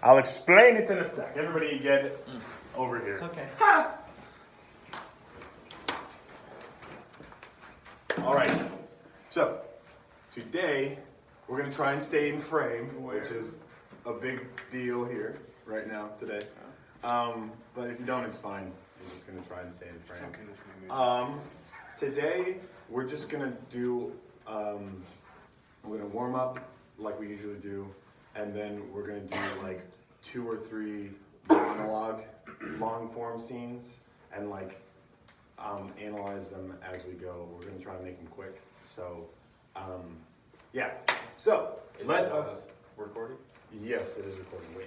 I'll explain it in a sec. Everybody get it over here. Okay. Ha! All right. So today we're gonna try and stay in frame, which is a big deal here right now today. But if you don't, it's fine. We're just gonna try and stay in frame. Today we're just gonna do. We're gonna warm up like we usually do, and then we're gonna do like 2 or 3 monologue, long form scenes, and like analyze them as we go. We're gonna try to make them quick. So, yeah. So let us. Recording? Yes, it is recording. Wait.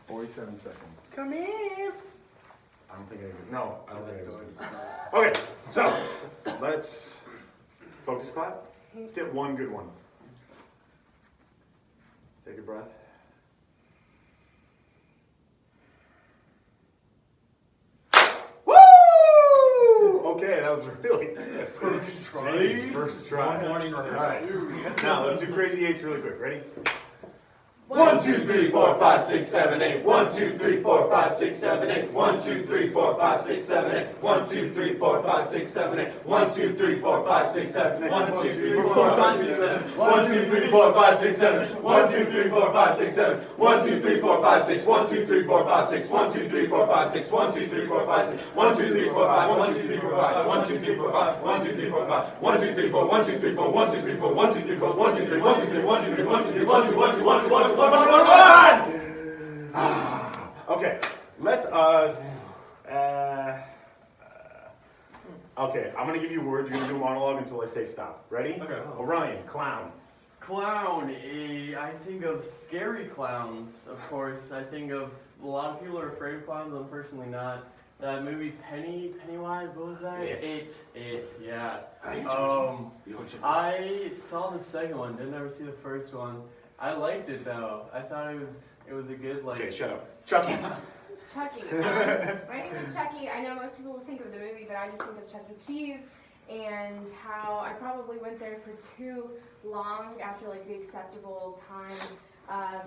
47 seconds. Come in. I don't think I can. No, I don't think I can. Okay, so let's focus clap. Let's get one good one. Take a breath. Woo! Okay, that was really good. First try. Jeez, first try. One morning rehearsal. Right. Now let's do crazy eights really quick. Ready? 1, 2, 3, 4, 5, 6, 7, 8. 1, 2, 3, 4, 5, 6, 7, 8. 1, 2, 3, 4, 5, 6, 7, 8. 1, 2, 3, 4, 5, 6, 7, 8. 1, 2, 3, 4, 5, 6, 7, 8. 1, 2, 3, 4, 5, 6, 7. 1, 2, 3, 4, 5, 6, 7. 1, 2, 3, 4, 5, 6, 7. 1, 2, 3, 4, 5, 6. 1, 2, 3, 4, 5, 6. 1, 2, 3, 4, 5, 6. 1, 2, 3, 4, 5, 6. 1, 2, 3, 4, 5. 1, 2, 3, 4, 5. 1, 2, 3, 4, 5. 1, 2, 3, 4, 5. 1, 2, 3, 4. 1, 2, 3, 4. 1, 2, 3, 4. 1, 2, 3, 4. 1, 2, 3, 1, 2, 3, 1, 2, 3, 1, 2, 3, 1, 2, 3, 1, 2, 1, 2, 1, 2, 1, 2, 1, 1, 1, 1. Okay, let us. Okay, I'm gonna give you words. You're gonna do a monologue until I say stop. Ready? Okay. Orion, clown. Clown, I think of scary clowns, of course. I think of a lot of people are afraid of clowns. I'm personally not. That movie Pennywise, what was that? It, yeah. I saw the second one, didn't ever see the first one. I liked it though. I thought it was a good like. Okay, shut up. Chucky. Chucky. When I think of Chucky, I know most people will think of the movie, but I just think of Chuck E. Cheese and how I probably went there for too long after like the acceptable time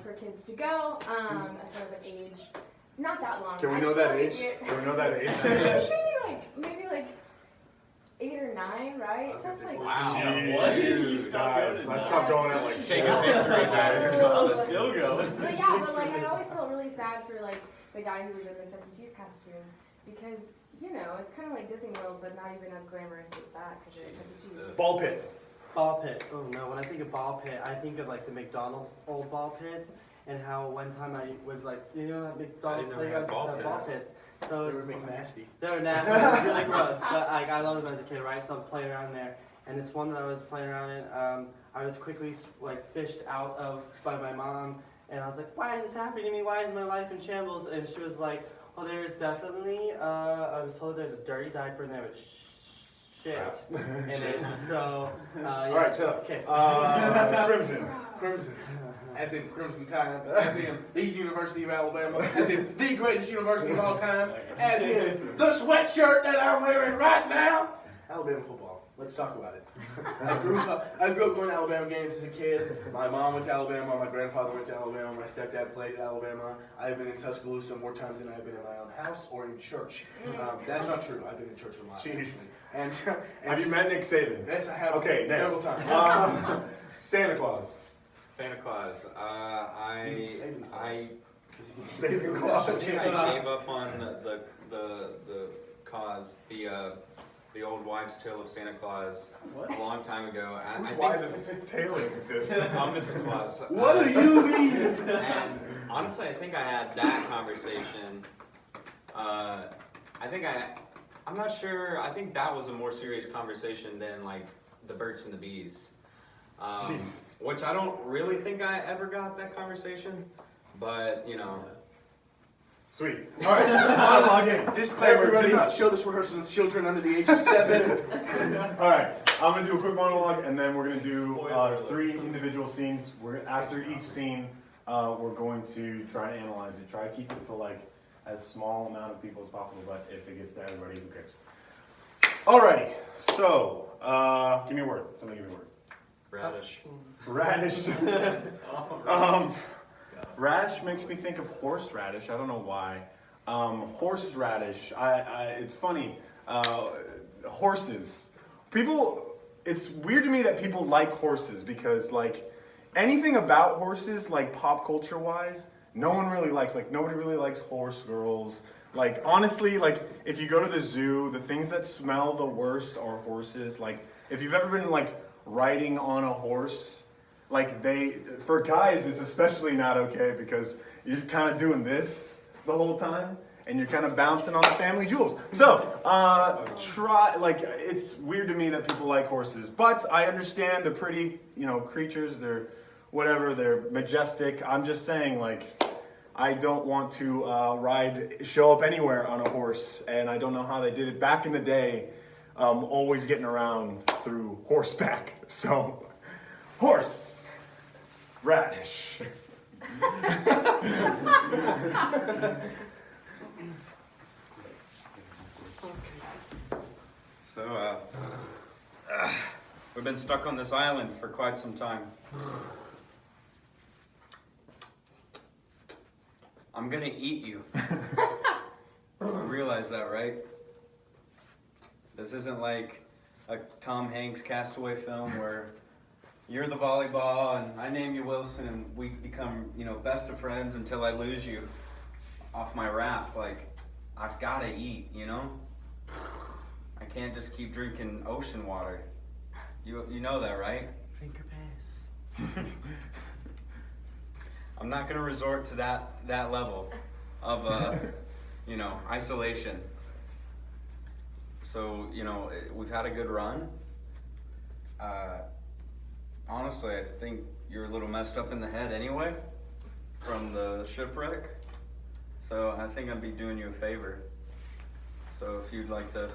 for kids to go, as far as like age. Not that long. Can we know that age? Can we know that age? maybe like 8 or 9, right? That's like Wow. Jeez, What? guys, I stopped going at like Take a picture of that or I'm something. still going. But yeah, but like I always felt really sad for like the guy who was in the Chuck E. Cheese costume because you know it's kind of like Disney World, but not even as glamorous as that because you're at Chuck E. Cheese. Ball pit. Ball pit. Oh no, when I think of ball pit, I think of like the McDonald's old ball pits and how one time I was like, you know, at McDonald's playground used to have ball pits. So They were big nasty. They were nasty. It was really gross. But like I loved them as a kid, right? So I'm playing around there. And this one that I was playing around in, I was quickly like fished out of by my mom. And I was like, why is this happening to me? Why is my life in shambles? And she was like, well, there's definitely, I was told there's a dirty diaper in there with shit in it. So, yeah. All right, shut up. Okay. Crimson. Crimson. As in Crimson Tide. As in the University of Alabama. As in the greatest university of all time. As in the sweatshirt that I'm wearing right now. Alabama football. Let's talk about it. I grew up going to Alabama games as a kid. My mom went to Alabama. My grandfather went to Alabama. My stepdad played at Alabama. I've been in Tuscaloosa more times than I've been in my own house or in church. That's not true. I've been in church a lot. Jeez. And Have you met Nick Saban? yes, I have. Okay, next. Several times. Santa Claus. Santa Claus. I Saving Claus. I gave up on the cause, the old wives' tale of Santa Claus a long time ago. I Whose think wife is tailing this? Mrs. Claus. What do you mean? And honestly, I think I had that conversation. I'm not sure. I think that was a more serious conversation than like the birds and the bees. Jeez. Which I don't really think I ever got that conversation, but you know. Sweet. All right, monologue in. Disclaimer, Everybody. do not show this rehearsal to children under the age of 7. All right, I'm gonna do a quick monologue, and then we're gonna do Spoiler alert. 3 individual scenes. After each scene, we're going to try to analyze it. Try to keep it to like as small amount of people as possible. But if it gets to everybody, who cares? Alrighty. So, give me a word. Somebody give me a word. Radish. Radish. Radish makes me think of horseradish. I don't know why. Horseradish. It's funny. Horses. People. It's weird to me that people like horses because like anything about horses, like pop culture wise, no one really likes. Like nobody really likes horse girls. Like honestly, like if you go to the zoo, the things that smell the worst are horses. Like if you've ever been like riding on a horse, like for guys it's especially not okay because you're kind of doing this the whole time and you're kind of bouncing on the family jewels. So it's weird to me that people like horses, but I understand they're pretty, creatures. They're whatever. They're majestic. I'm just saying, like, I don't want to show up anywhere on a horse, and I don't know how they did it back in the day. Always getting around through horseback. So, horse, radish. So, we've been stuck on this island for quite some time. I'm gonna eat you. You realize that, right? This isn't like a Tom Hanks Castaway film where you're the volleyball and I name you Wilson and we become, best of friends until I lose you off my raft. Like, I've gotta eat, I can't just keep drinking ocean water. You know that, right? Drink your piss. I'm not gonna resort to that level of isolation. So, we've had a good run. Honestly, I think you're a little messed up in the head anyway from the shipwreck. So I think I'd be doing you a favor. So if you'd like to...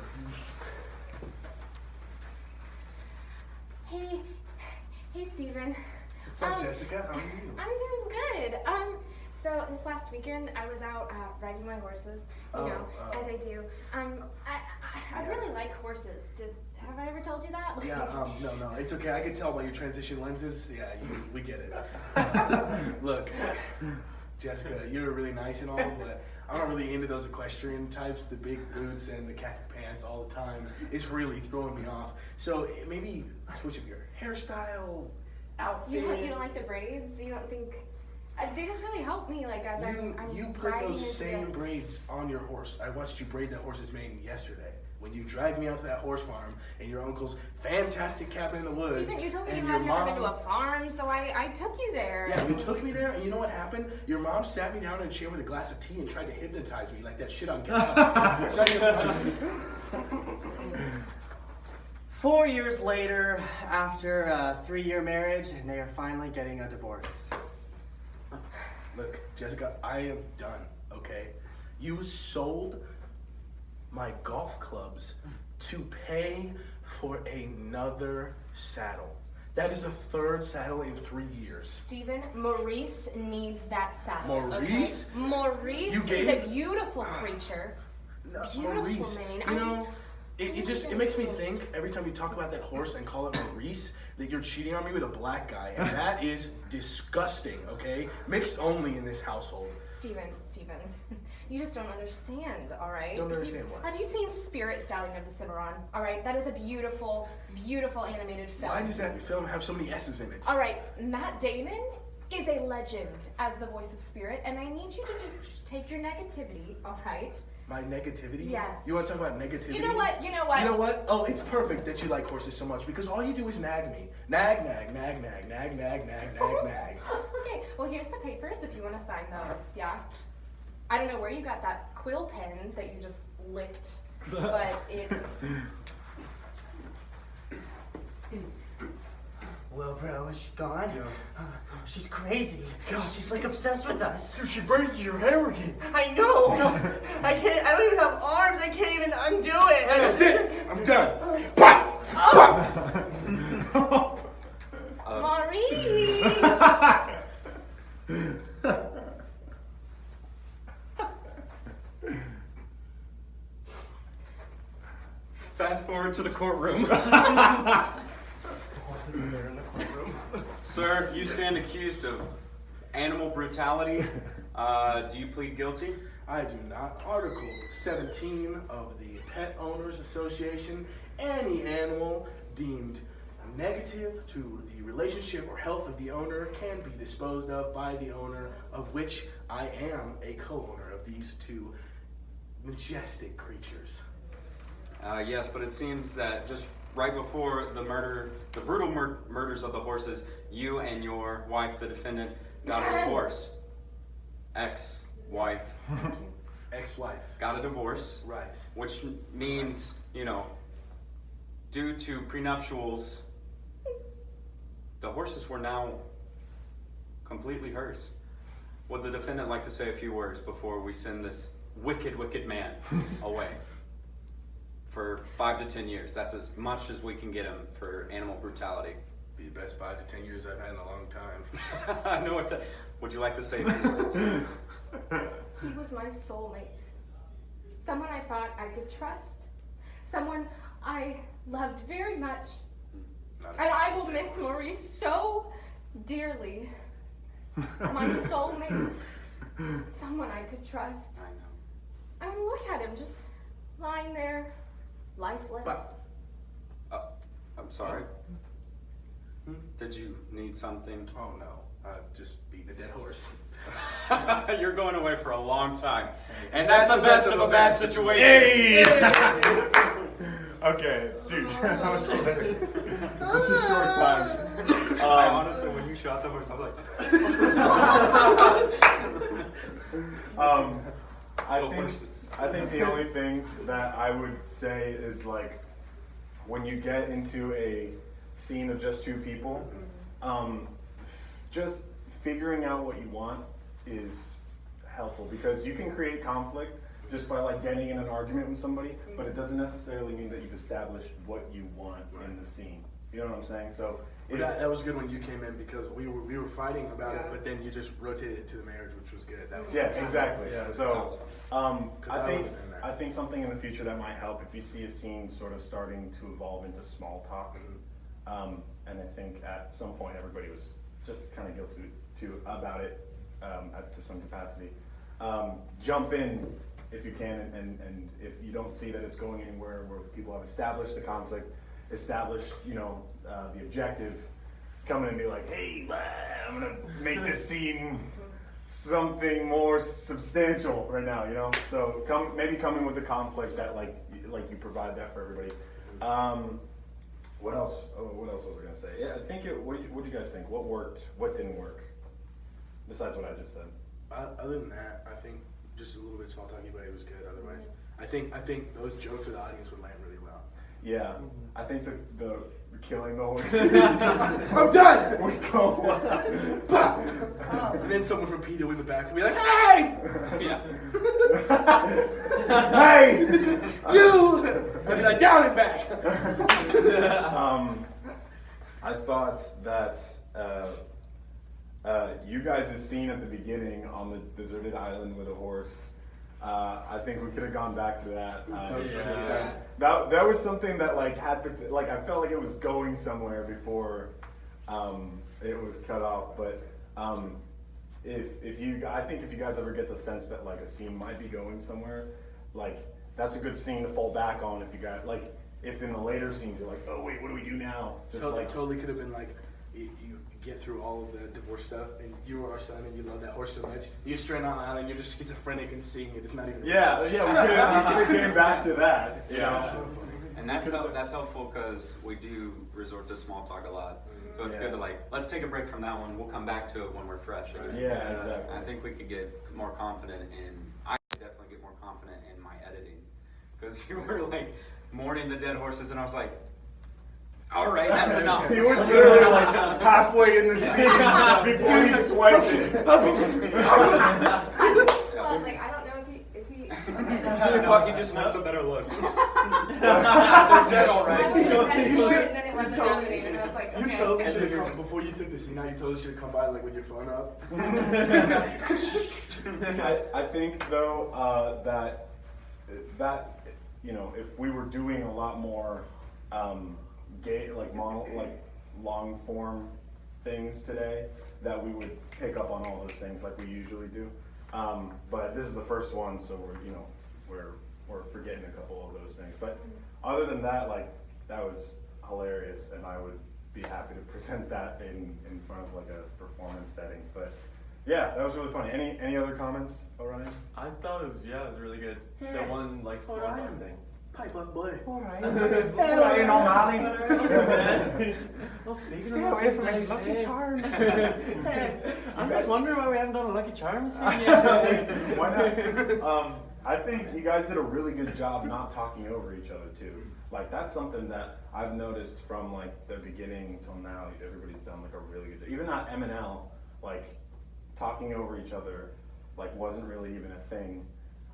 Hey Steven. What's up, Jessica? How are you? I'm doing good. So this last weekend I was out riding my horses, as I do. I really like horses. Have I ever told you that? No, it's okay. I can tell by your transition lenses. Yeah, we get it. Look, Jessica, you're really nice and all, but I'm not really into those equestrian types, the big boots and the khaki pants all the time. It's really throwing me off. So maybe switch up your hairstyle, outfit. You don't like the braids? You don't think... they just really help me, like, as I'm put riding those into same braids on your horse. I watched you braid that horse's mane yesterday when you dragged me out to that horse farm and your uncle's fantastic cabin in the woods. Steven, you told me you had never been to a farm, so I took you there. Yeah, you took me there, and you know what happened? Your mom sat me down in a chair with a glass of tea and tried to hypnotize me like that shit on camera. It's not even funny. 4 years later, after a 3-year marriage, and they are finally getting a divorce. Look, Jessica, I am done, okay? You sold my golf clubs to pay for another saddle. That is the third saddle in 3 years. Steven, Maurice needs that saddle. Maurice? Okay? Maurice is a beautiful creature. Beautiful Maurice, mane. It makes me think every time you talk about that horse and call it Maurice that you're cheating on me with a black guy, and that is disgusting, okay? Mixed only in this household. Steven, you just don't understand, all right? Don't understand what? Have you seen Spirit Stallion of the Cimarron? All right, that is a beautiful, beautiful animated film. Why does that film have so many S's in it? All right, Matt Damon is a legend as the voice of Spirit, and I need you to just take your negativity, all right? My negativity? Yes. You want to talk about negativity? You know what? You know what? Oh, it's perfect that you like horses so much because all you do is nag me. Nag. Okay, well here's the papers if you want to sign those, yeah? I don't know where you got that quill pen that you just licked, but it's... Well, bro, is she gone? Yeah. She's crazy. God. She's like obsessed with us. Dude, she braids your hair again. I know. I don't even have arms. I can't even undo it. That's it. I'm done. Maurice! Fast forward to the courtroom. Sir, you stand accused of animal brutality. Do you plead guilty? I do not. Article 17 of the Pet Owners Association, any animal deemed negative to the relationship or health of the owner can be disposed of by the owner, of which I am a co-owner of these two majestic creatures. Yes, but it seems that just right before the brutal murders of the horses, you and your wife, the defendant, got a divorce. Ex-wife. Ex-wife. Got a divorce. Right. Which means, due to prenuptials, the horses were now completely hers. Would the defendant like to say a few words before we send this wicked, wicked man away for 5 to 10 years? That's as much as we can get him for animal brutality. Be the best 5 to 10 years I've had in a long time. I know what to. Would you like to say a few words? He was my soulmate. Someone I thought I could trust. Someone I loved very much. And I will miss Maurice so dearly. My soulmate. Someone I could trust. I know. I mean, look at him, just lying there, lifeless. I'm sorry. Did you need something? Oh no, just beating a dead horse. You're going away for a long time. And that's the best of a bad situation. Hey! Okay, dude, that was hilarious. Such a short time. I honestly, when you shot the horse, I was like, I think the only things that I would say is like when you get into a scene of just two people, just figuring out what you want is helpful because you can create conflict just by like getting in an argument with somebody, but it doesn't necessarily mean that you've established what you want in the scene. You know what I'm saying? So that was good when you came in because we were fighting about it, but then you just rotated it to the marriage, which was good. That was exactly. Yeah, so I I think something in the future that might help if you see a scene sort of starting to evolve into small talk, and I think at some point everybody was just kind of guilty about it to some capacity. Jump in if you can, and if you don't see that it's going anywhere where people have established the conflict, established the objective, come in and be like, hey, I'm gonna make this scene something more substantial right now, So come in with the conflict that like you provide that for everybody. What else? What else was I gonna say? Yeah, I think what'd you guys think? What worked? What didn't work? Besides what I just said. Other than that, I think just a little bit small talking, but it was good. Otherwise, I think those jokes for the audience would land really well. Yeah, I think the killing the horses. I'm done. We go. And then someone from PETA in the back would be like, "Hey, yeah. hey, you!" I'd be like, "Down and back." I thought that you guys' scene at the beginning on the deserted island with a horse. I think we could have gone back to that. That was something that like I felt like it was going somewhere before it was cut off. But I think if you guys ever get the sense that like a scene might be going somewhere, like that's a good scene to fall back on. If you guys like, if in the later scenes you're like, oh wait, what do we do now? Just totally could have been like you get through all of the divorce stuff, and you were our son, and you love that horse so much. You're stranded on the island, you're just schizophrenic and seeing it. It's not even. Yeah, we could have came back to that. Yeah. So funny. And that's helpful because we do resort to small talk a lot. So it's good to let's take a break from that one. We'll come back to it when we're fresh again. Yeah, exactly. I think we could get more confident I could definitely get more confident in my editing. Because you were like mourning the dead horses and I was like, all right, that's enough. He was literally like halfway in the scene before he swiped. I was like, I don't know if he. No, he just wants a better look. They're dead already. I was like ready You for should- it, and then it wasn't happening, and I was like, okay. You totally should have come before you took the scene. Now you totally should have come by like with your phone up. I think though that if we were doing a lot more long form things today that we would pick up on all those things like we usually do. But this is the first one, so we're forgetting a couple of those things. But other than that, like, that was hilarious, and I would be happy to present that in front of like a performance setting. But yeah, that was really funny. Any other comments, Orion? I thought it was really good. Yeah. The one like small Orion. thing. Pipe up, boy. Orion O'Malley. Stay away from his Lucky Charms. I'm just wondering why we haven't done a Lucky Charms scene yet. Why not? I think you guys did a really good job not talking over each other too. Like, that's something that I've noticed from like the beginning till now. Everybody's done like a really good job. Even at M&L, like, talking over each other like wasn't really even a thing.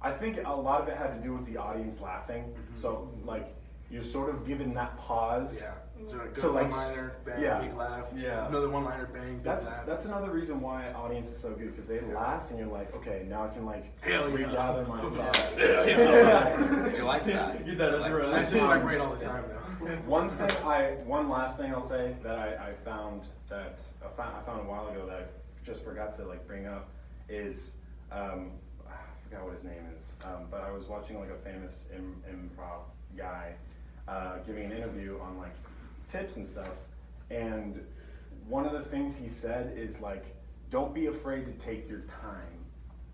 I think a lot of it had to do with the audience laughing. So like, you're sort of given that pause. Yeah. So a To, good like, one-liner, bang, yeah. big laugh. Yeah. Another one-liner, bang, big laugh. That's another reason why audience is so good, because they laugh and you're like, okay, now I can like Hell yeah. regather my thoughts. You like that? Get that Like, adrenaline. That's just my brain all the time, though. One last thing I'll say that I found a while ago that I just forgot to like bring up is I forgot what his name is, but I was watching like a famous improv guy giving an interview on like tips and stuff, and one of the things he said is like, don't be afraid to take your time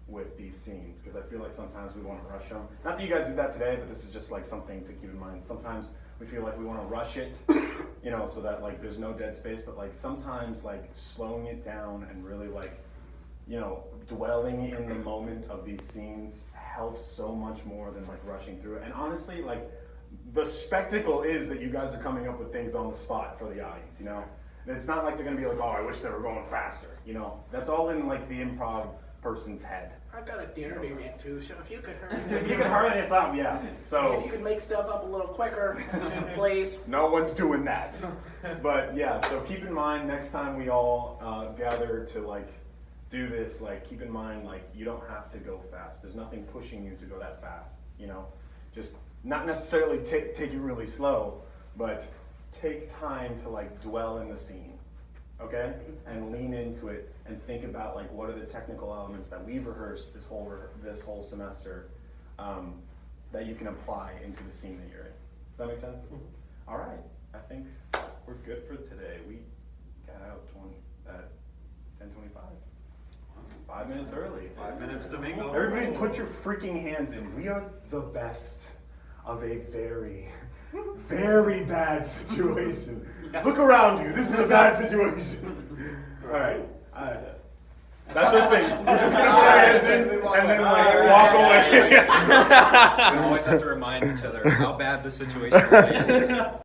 with these scenes, because I feel like sometimes we want to rush them. Not that you guys did that today, but this is just like something to keep in mind. Sometimes we feel like we want to rush it, you know, so that like there's no dead space, but like sometimes like slowing it down and really like, you know, dwelling in the moment of these scenes helps so much more than like rushing through it. And honestly, like, the spectacle is that you guys are coming up with things on the spot for the audience, you know? And it's not like they're gonna be like, oh, I wish they were going faster, you know? That's all in like the improv person's head. I've got a dinner to get to, so if you could hurry If you can hurry this up, yeah. So if you could make stuff up a little quicker, please. no one's doing that. But yeah, so keep in mind next time we all gather to like do this, like, keep in mind, like, you don't have to go fast. There's nothing pushing you to go that fast, you know? Just not necessarily take it really slow, but take time to like dwell in the scene, okay? And lean into it and think about like, what are the technical elements that we've rehearsed this whole semester that you can apply into the scene that you're in. Does that make sense? All right, I think we're good for today. We got out at 10:25. 5 minutes early. 5 minutes to mingle. Everybody put your freaking hands in. We are the best of a very, very bad situation. Look around you. This is a bad situation. All right. That's our thing. We're just going to put our hands in and then like walk away. We always have to remind each other how bad the situation is.